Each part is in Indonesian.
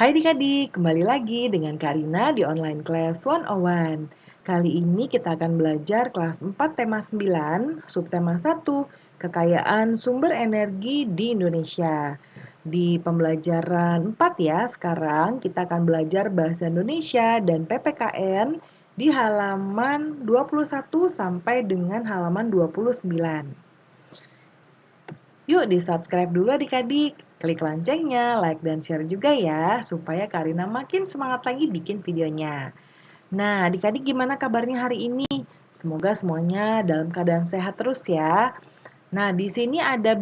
Hai adik-adik, kembali lagi dengan Karina di Online Class 101. Kali ini kita akan belajar kelas 4 tema 9, subtema 1, kekayaan sumber energi di Indonesia. Di pembelajaran 4 ya, sekarang kita akan belajar bahasa Indonesia dan PPKN di halaman 21 sampai dengan halaman 29. Yuk di-subscribe dulu adik-adik. Klik loncengnya, like dan share juga ya, supaya Karina makin semangat lagi bikin videonya. Nah, adik-adik gimana kabarnya hari ini? Semoga semuanya dalam keadaan sehat terus ya. Nah, di sini ada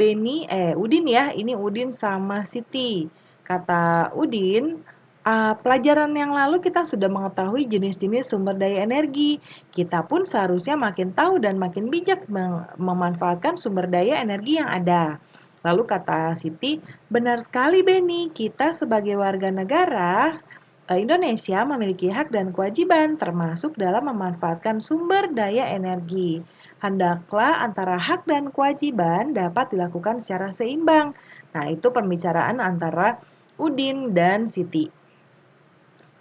Udin ya, ini Udin sama Siti. Kata Udin, pelajaran yang lalu kita sudah mengetahui jenis-jenis sumber daya energi. Kita pun seharusnya makin tahu dan makin bijak memanfaatkan sumber daya energi yang ada. Lalu kata Siti, benar sekali Beni, kita sebagai warga negara Indonesia memiliki hak dan kewajiban termasuk dalam memanfaatkan sumber daya energi. Hendaklah antara hak dan kewajiban dapat dilakukan secara seimbang. Nah, itu pembicaraan antara Udin dan Siti.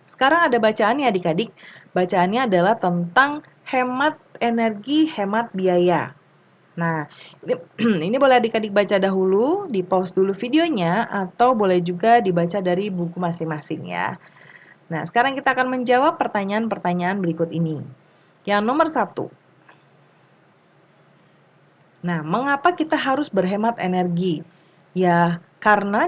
Sekarang ada bacaannya adik-adik. Bacaannya adalah tentang hemat energi, hemat biaya. Nah, ini boleh adik-adik baca dahulu, di-pause dulu videonya, atau boleh juga dibaca dari buku masing-masing ya. Nah, sekarang kita akan menjawab pertanyaan-pertanyaan berikut ini. Yang nomor 1. Nah, mengapa kita harus berhemat energi? Ya, karena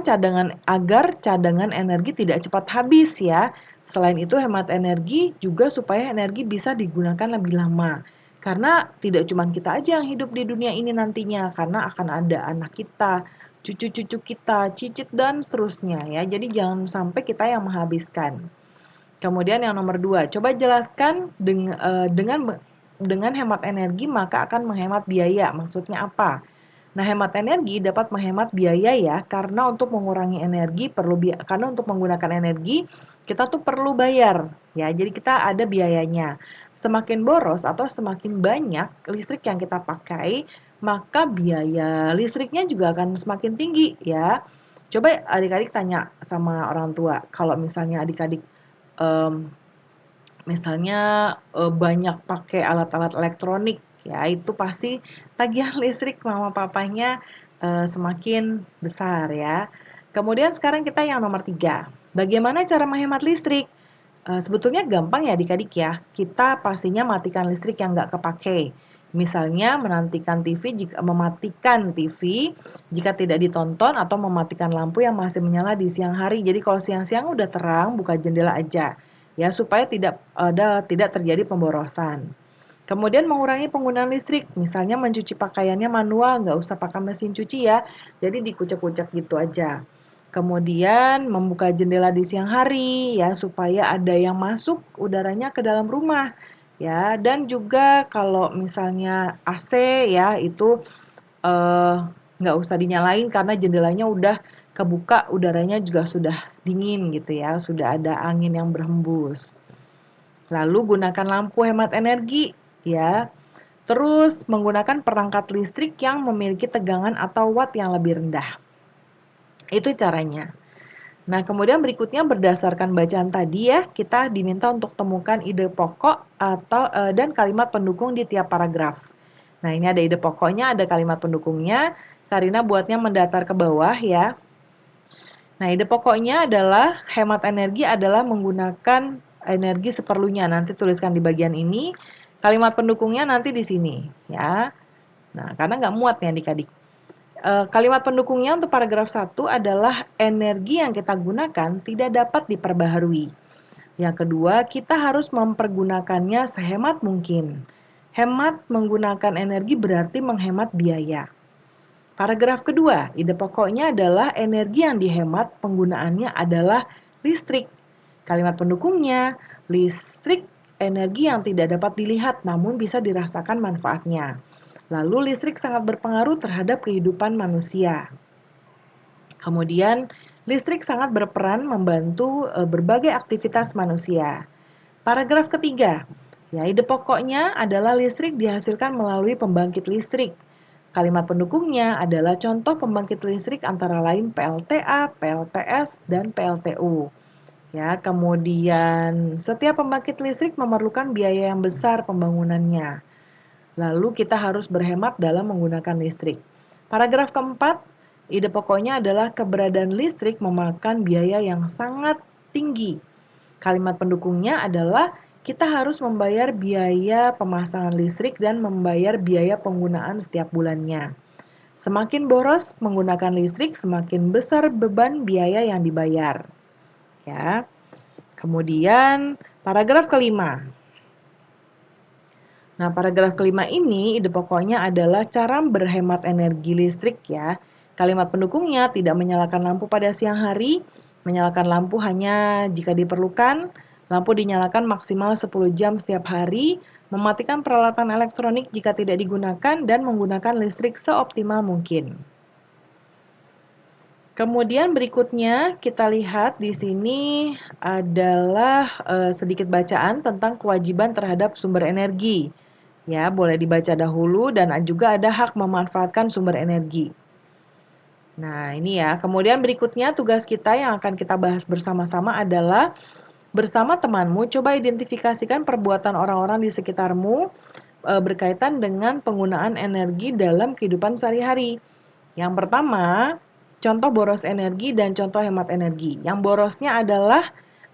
agar cadangan energi tidak cepat habis ya. Selain itu hemat energi juga supaya energi bisa digunakan lebih lama. Karena tidak cuma kita aja yang hidup di dunia ini nantinya, karena akan ada anak kita, cucu-cucu kita, cicit dan seterusnya ya. Jadi jangan sampai kita yang menghabiskan. Kemudian yang nomor 2, coba jelaskan dengan hemat energi maka akan menghemat biaya. Maksudnya apa? Nah, hemat energi dapat menghemat biaya ya, karena untuk mengurangi energi karena untuk menggunakan energi kita tuh perlu bayar ya. Jadi kita ada biayanya. Semakin boros atau semakin banyak listrik yang kita pakai, maka biaya listriknya juga akan semakin tinggi ya. Coba adik-adik tanya sama orang tua, kalau misalnya adik-adik misalnya banyak pakai alat-alat elektronik ya, itu pasti tagihan listrik mama papanya semakin besar ya. Kemudian sekarang kita yang nomor 3. Bagaimana cara menghemat listrik? Sebetulnya gampang ya adik-adik ya. Kita pastinya matikan listrik yang nggak kepake. Misalnya mematikan TV jika tidak ditonton atau mematikan lampu yang masih menyala di siang hari. Jadi kalau siang-siang udah terang, buka jendela aja ya supaya tidak terjadi pemborosan. Kemudian mengurangi penggunaan listrik, misalnya mencuci pakaiannya manual, nggak usah pakai mesin cuci ya, jadi dikucek-kucek gitu aja. Kemudian membuka jendela di siang hari ya supaya ada yang masuk udaranya ke dalam rumah ya. Dan juga kalau misalnya AC ya itu eh, nggak usah dinyalain karena jendelanya udah kebuka, udaranya juga sudah dingin gitu ya, sudah ada angin yang berhembus. Lalu gunakan lampu hemat energi ya. Terus menggunakan perangkat listrik yang memiliki tegangan atau watt yang lebih rendah. Itu caranya. Nah, kemudian berikutnya berdasarkan bacaan tadi ya, kita diminta untuk temukan ide pokok dan kalimat pendukung di tiap paragraf. Nah, ini ada ide pokoknya, ada kalimat pendukungnya. Karina buatnya mendatar ke bawah ya. Nah, ide pokoknya adalah hemat energi adalah menggunakan energi seperlunya. Nanti tuliskan di bagian ini. Kalimat pendukungnya nanti di sini ya. Nah, karena nggak muat nih adik-adik. Kalimat pendukungnya untuk paragraf 1 adalah energi yang kita gunakan tidak dapat diperbaharui. Yang kedua, kita harus mempergunakannya sehemat mungkin. Hemat menggunakan energi berarti menghemat biaya. Paragraf kedua, ide pokoknya adalah energi yang dihemat penggunaannya adalah listrik. Kalimat pendukungnya, listrik energi yang tidak dapat dilihat namun bisa dirasakan manfaatnya. Lalu listrik sangat berpengaruh terhadap kehidupan manusia. Kemudian, listrik sangat berperan membantu berbagai aktivitas manusia. Paragraf ketiga, ya ide pokoknya adalah listrik dihasilkan melalui pembangkit listrik. Kalimat pendukungnya adalah contoh pembangkit listrik antara lain PLTA, PLTS, dan PLTU. Ya, kemudian setiap pembangkit listrik memerlukan biaya yang besar pembangunannya. Lalu kita harus berhemat dalam menggunakan listrik. Paragraf keempat, ide pokoknya adalah keberadaan listrik memakan biaya yang sangat tinggi. Kalimat pendukungnya adalah kita harus membayar biaya pemasangan listrik dan membayar biaya penggunaan setiap bulannya. Semakin boros menggunakan listrik, semakin besar beban biaya yang dibayar. Ya. Kemudian paragraf kelima. Nah, paragraf kelima ini ide pokoknya adalah cara berhemat energi listrik ya. Kalimat pendukungnya tidak menyalakan lampu pada siang hari, menyalakan lampu hanya jika diperlukan, lampu dinyalakan maksimal 10 jam setiap hari, mematikan peralatan elektronik jika tidak digunakan, dan menggunakan listrik seoptimal mungkin. Kemudian berikutnya kita lihat di sini adalah sedikit bacaan tentang kewajiban terhadap sumber energi. Ya, boleh dibaca dahulu dan juga ada hak memanfaatkan sumber energi. Nah, ini ya. Kemudian berikutnya tugas kita yang akan kita bahas bersama-sama adalah bersama temanmu coba identifikasikan perbuatan orang-orang di sekitarmu berkaitan dengan penggunaan energi dalam kehidupan sehari-hari. Yang pertama, contoh boros energi dan contoh hemat energi. Yang borosnya adalah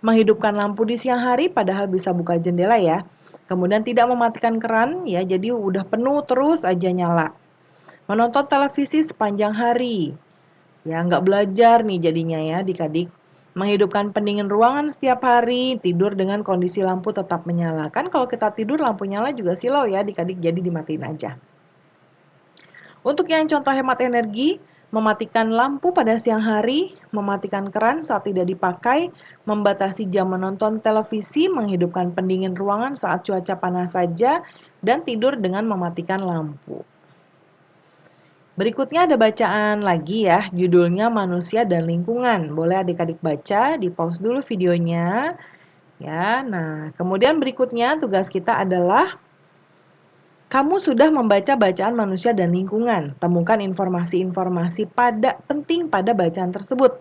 menghidupkan lampu di siang hari padahal bisa buka jendela ya. Kemudian tidak mematikan keran ya, jadi udah penuh terus aja nyala. Menonton televisi sepanjang hari. Ya, nggak belajar nih jadinya ya adik-adik. Menghidupkan pendingin ruangan setiap hari, tidur dengan kondisi lampu tetap menyala. Kan kalau kita tidur lampu nyala juga silau ya adik-adik, jadi dimatiin aja. Untuk yang contoh hemat energi, mematikan lampu pada siang hari, mematikan keran saat tidak dipakai, membatasi jam menonton televisi, menghidupkan pendingin ruangan saat cuaca panas saja, dan tidur dengan mematikan lampu. Berikutnya ada bacaan lagi ya, judulnya Manusia dan Lingkungan. Boleh adik-adik baca, di pause dulu videonya. Ya, nah kemudian berikutnya tugas kita adalah kamu sudah membaca bacaan manusia dan lingkungan. Temukan informasi-informasi penting pada bacaan tersebut.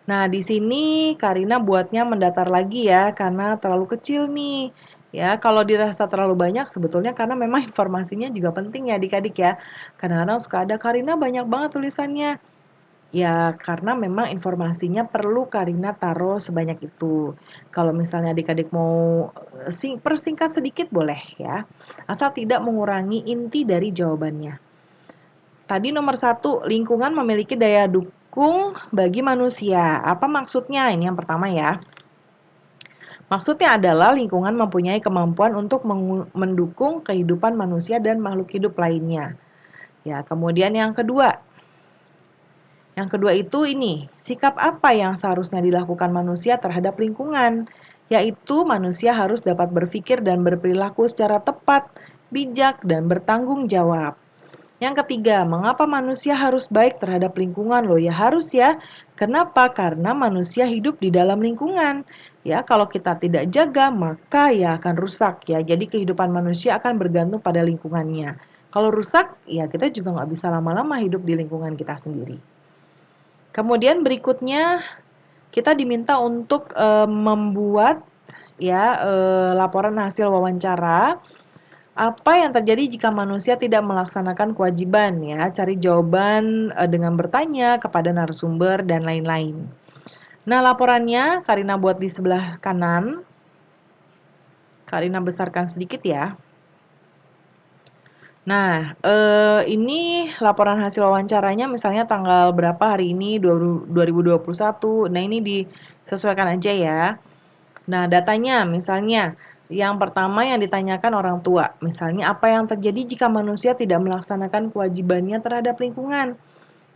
Nah, di sini Karina buatnya mendatar lagi ya, karena terlalu kecil nih. Ya, kalau dirasa terlalu banyak sebetulnya karena memang informasinya juga penting ya adik-adik ya. Kadang-kadang suka ada Karina banyak banget tulisannya. Ya, karena memang informasinya perlu Karina taruh sebanyak itu. Kalau misalnya adik-adik mau persingkat sedikit boleh ya, asal tidak mengurangi inti dari jawabannya. Tadi nomor 1, lingkungan memiliki daya dukung bagi manusia. Apa maksudnya? Ini yang pertama ya. Maksudnya adalah lingkungan mempunyai kemampuan untuk mendukung kehidupan manusia dan makhluk hidup lainnya. Ya, kemudian yang kedua, itu ini, sikap apa yang seharusnya dilakukan manusia terhadap lingkungan? Yaitu manusia harus dapat berpikir dan berperilaku secara tepat, bijak, dan bertanggung jawab. Yang ketiga, mengapa manusia harus baik terhadap lingkungan? Loh ya harus ya. Kenapa? Karena manusia hidup di dalam lingkungan. Ya, kalau kita tidak jaga, maka ya akan rusak ya. Jadi kehidupan manusia akan bergantung pada lingkungannya. Kalau rusak, ya kita juga nggak bisa lama-lama hidup di lingkungan kita sendiri. Kemudian berikutnya kita diminta untuk membuat ya laporan hasil wawancara. Apa yang terjadi jika manusia tidak melaksanakan kewajiban ya? Cari jawaban dengan bertanya kepada narasumber dan lain-lain. Nah, laporannya Karina buat di sebelah kanan. Karina besarkan sedikit ya. Nah, ini laporan hasil wawancaranya misalnya tanggal berapa hari ini 2021. Nah, ini disesuaikan aja ya. Nah, datanya misalnya yang pertama yang ditanyakan orang tua. Misalnya apa yang terjadi jika manusia tidak melaksanakan kewajibannya terhadap lingkungan?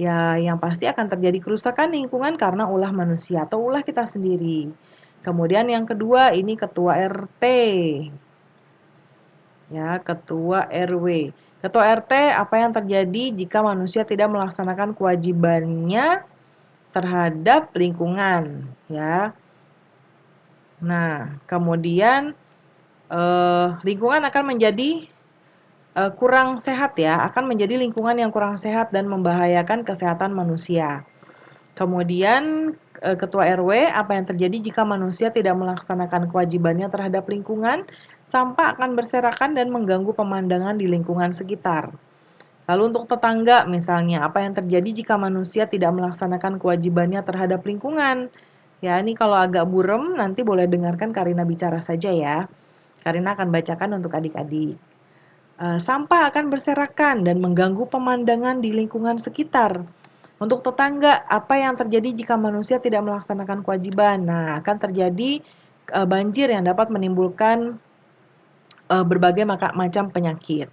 Ya, yang pasti akan terjadi kerusakan lingkungan karena ulah manusia atau ulah kita sendiri. Kemudian yang kedua ini ketua RT. Ya, ketua RW. Ketua RT, apa yang terjadi jika manusia tidak melaksanakan kewajibannya terhadap lingkungan, ya. Nah, kemudian lingkungan akan menjadi kurang sehat ya, akan menjadi lingkungan yang kurang sehat dan membahayakan kesehatan manusia. Kemudian Ketua RW, apa yang terjadi jika manusia tidak melaksanakan kewajibannya terhadap lingkungan? Sampah akan berserakan dan mengganggu pemandangan di lingkungan sekitar. Lalu untuk tetangga misalnya, apa yang terjadi jika manusia tidak melaksanakan kewajibannya terhadap lingkungan? Ya, ini kalau agak burem, nanti boleh dengarkan Karina bicara saja ya. Karina akan bacakan untuk adik-adik. Sampah akan berserakan dan mengganggu pemandangan di lingkungan sekitar. Untuk tetangga, apa yang terjadi jika manusia tidak melaksanakan kewajiban? Nah, akan terjadi banjir yang dapat menimbulkan berbagai macam penyakit.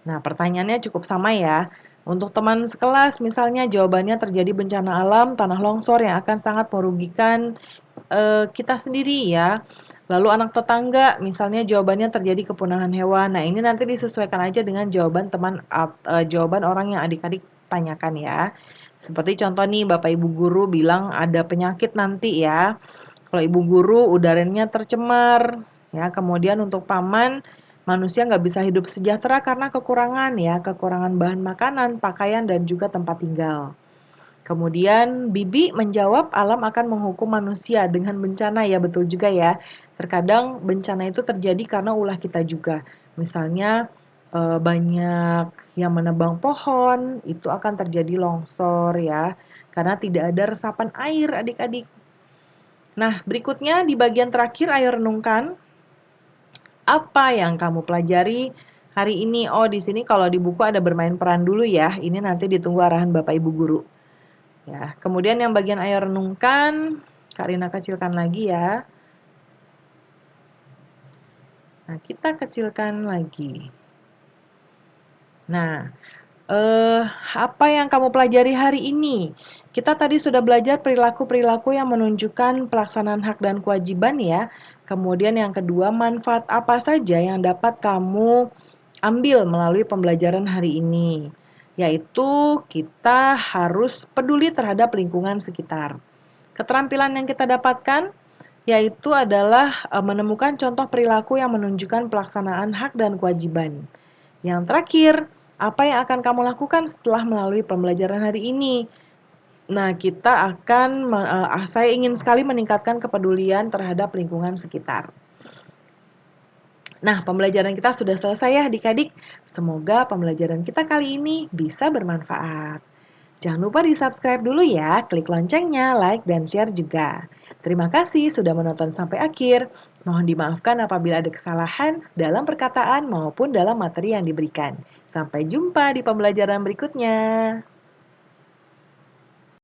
Nah, pertanyaannya cukup sama ya. Untuk teman sekelas, misalnya jawabannya terjadi bencana alam, tanah longsor yang akan sangat merugikan kita sendiri ya. Lalu anak tetangga, misalnya jawabannya terjadi kepunahan hewan. Nah, ini nanti disesuaikan aja dengan jawaban jawaban orang yang adik-adik tanyakan ya. Seperti contoh nih, Bapak Ibu guru bilang ada penyakit nanti ya. Kalau Ibu guru udaranya tercemar, ya. Kemudian untuk paman, manusia nggak bisa hidup sejahtera karena kekurangan bahan makanan, pakaian, dan juga tempat tinggal. Kemudian Bibi menjawab alam akan menghukum manusia dengan bencana, ya betul juga ya. Terkadang bencana itu terjadi karena ulah kita juga. Misalnya banyak yang menebang pohon, itu akan terjadi longsor ya. Karena tidak ada resapan air adik-adik. Nah, berikutnya di bagian terakhir ayo renungkan apa yang kamu pelajari hari ini. Oh, di sini kalau di buku ada bermain peran dulu ya. Ini nanti ditunggu arahan Bapak Ibu guru. Ya, kemudian yang bagian ayo renungkan, Kak Rina kecilkan lagi ya. Nah, kita kecilkan lagi. Nah, apa yang kamu pelajari hari ini? Kita tadi sudah belajar perilaku-perilaku yang menunjukkan pelaksanaan hak dan kewajiban ya. Kemudian yang kedua, manfaat apa saja yang dapat kamu ambil melalui pembelajaran hari ini? Yaitu kita harus peduli terhadap lingkungan sekitar. Keterampilan yang kita dapatkan yaitu adalah menemukan contoh perilaku yang menunjukkan pelaksanaan hak dan kewajiban. Yang terakhir, apa yang akan kamu lakukan setelah melalui pembelajaran hari ini? Nah, saya ingin sekali meningkatkan kepedulian terhadap lingkungan sekitar. Nah, pembelajaran kita sudah selesai ya adik-adik. Semoga pembelajaran kita kali ini bisa bermanfaat. Jangan lupa di-subscribe dulu ya, klik loncengnya, like, dan share juga. Terima kasih sudah menonton sampai akhir. Mohon dimaafkan apabila ada kesalahan dalam perkataan maupun dalam materi yang diberikan. Sampai jumpa di pembelajaran berikutnya.